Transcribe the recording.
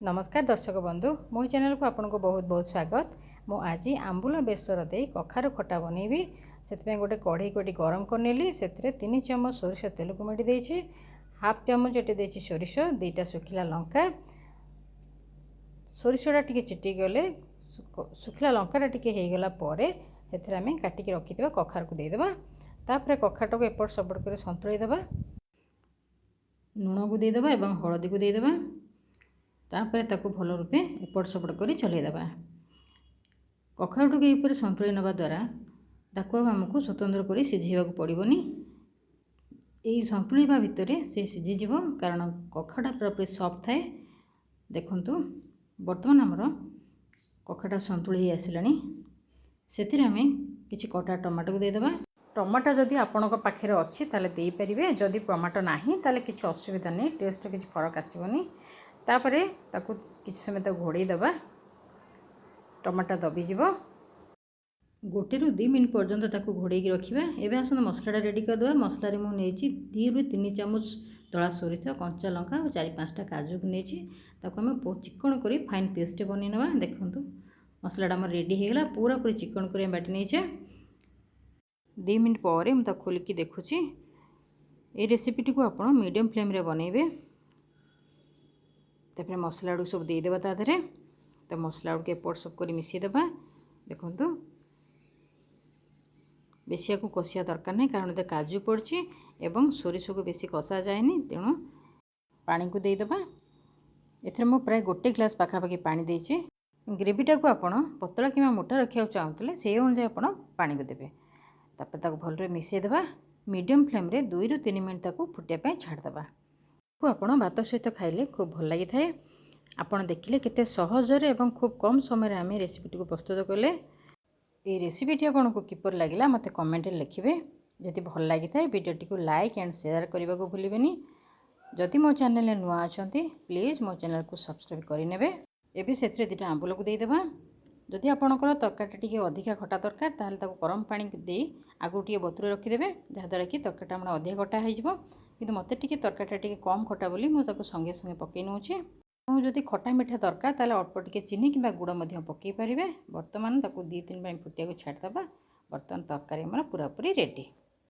नमस्कार दर्शक बंधु मो चैनल को आपको बहुत बहुत स्वागत। मु आज आंबुल बेसर दे कखार खटा बनैबी से गोटे कढ़ई कोटी गरम करनेली से 3 चम्मच सोरिष तेल को मेटी देछि। हाफ चम्मच एटे देछि सोरिष, 2टा सुखिला लंका। सोरिषटा टिके चिटी गले सुखिला लंकाटा टिके हे गला परे सेथरे आमे काटिक रखिथिबा कखार को देदेबा। तापर कखारटा को एपट सपट कर संतुळै देबा। लूण को देदेबा एवं हळदी को देदेबा। तापर ताको भल रूपे एपट सपट कर चलैदेबा। कखारुटा को यपर संतुली नवा द्वारा ताको आमको स्वतंत्र कर सिझेबा पड़ोनी। यही संतुलिबा भितर से सिझीज कारण कखाटा पूरा सफ्ट थाए। देखंतु वर्तमान आमर कखाटा संतुली आसिलानी। सेथिरे आमे किछि कटा टमाटो को देदेबा। टमाटो जदि आपणक पाखे अच्छी ताले दे परिबे, जदि टमाटो नाही ताले किछि असुविधा नहीं, टेस्ट किछि फरक आसीबनी। तापरे ताकू किछि समय तक घोड़े दबा। टमाटा दबीज 1 ରୁ 2 मिनट पर्यंत ताकू घोड़े रखा। एवं आसन मसलाटा रेडी करदे। मसलार मुझे 2 ରୁ 3 चामच दला सोरिष, कंचा लंका और 4-5टा काजू को नहीं चिकन कर फाइन पेस्ट बनईना। देखो मसलाटा आम रेडी होगा पूरा पूरी चिकन कर बाटी नहीं। 2 मिनट पर मुझे खोलिकी देखुची। ये रेसिपीटी को आप मीडियम फ्लेम रे बनइबे। तापर मसला गुड़ सब देदेबा ताधरे। तो मसला गुड़ के एपट सब कर मिसेदेबा। देखंतु बेसिया को कषिया दरकार नहीं कारण ये काजू पड़ी एवं सोरिष को बेसी कषा जाएनी, तेणु पानी को देदेबा। एथरे मु प्राय 1 ग्लास पाखापाखि पानी देछि। ग्रेवीटा को आपण पतला कि मोटा रखा चाहूले से अनुसार आप पानी को देवे। तापर ताको भलरे मिसेदेबा। मीडियम फ्लेम रे 2 ରୁ 3 मिनट ताको फुटिया छाड़देबा। को आपण भात सहित खाइले खूब भल लगी थाए। आपण देखिले केते सहजरे एवं खूब कम समय आम रेसिपीटी को प्रस्तुत कले। ये रेसिपीटी आपको किपर लगिला मते कमेंट रे लिखिबे। जदि भल लगी थाए वीडियोटी को लाइक एंड शेयर करने को भूलिबेनी। जदि मो चैनल नुआ अछंती प्लीज मो चैनल को सब्सक्राइब करिनेबे। एबे सेथरे 2टा आंबुल को देदेबा। जदि आपणकर तरकारीटा टिके अधिका खटा दरकार ताहले ताको गरम पानी दे आगु टिके बतुरे रखिदेबे, जहाँद्वारा कि तरकारीटा हमर अधिका खटा होइजिवो। किंतु मते टिके तरकारीटा टिके कम खटा बोली मु ताको संगे संगे पकई नउछि। जदि खटा मिठा दरकार ताहले अल्प टिके चीनी किंबा गुड़ मध्य पकई पारिबे। वर्तमान ताको 2-3 मिनिट फुटिया को छाड़देबा। वर्तमान तरकारी हमर पूरा पूरी रेडी।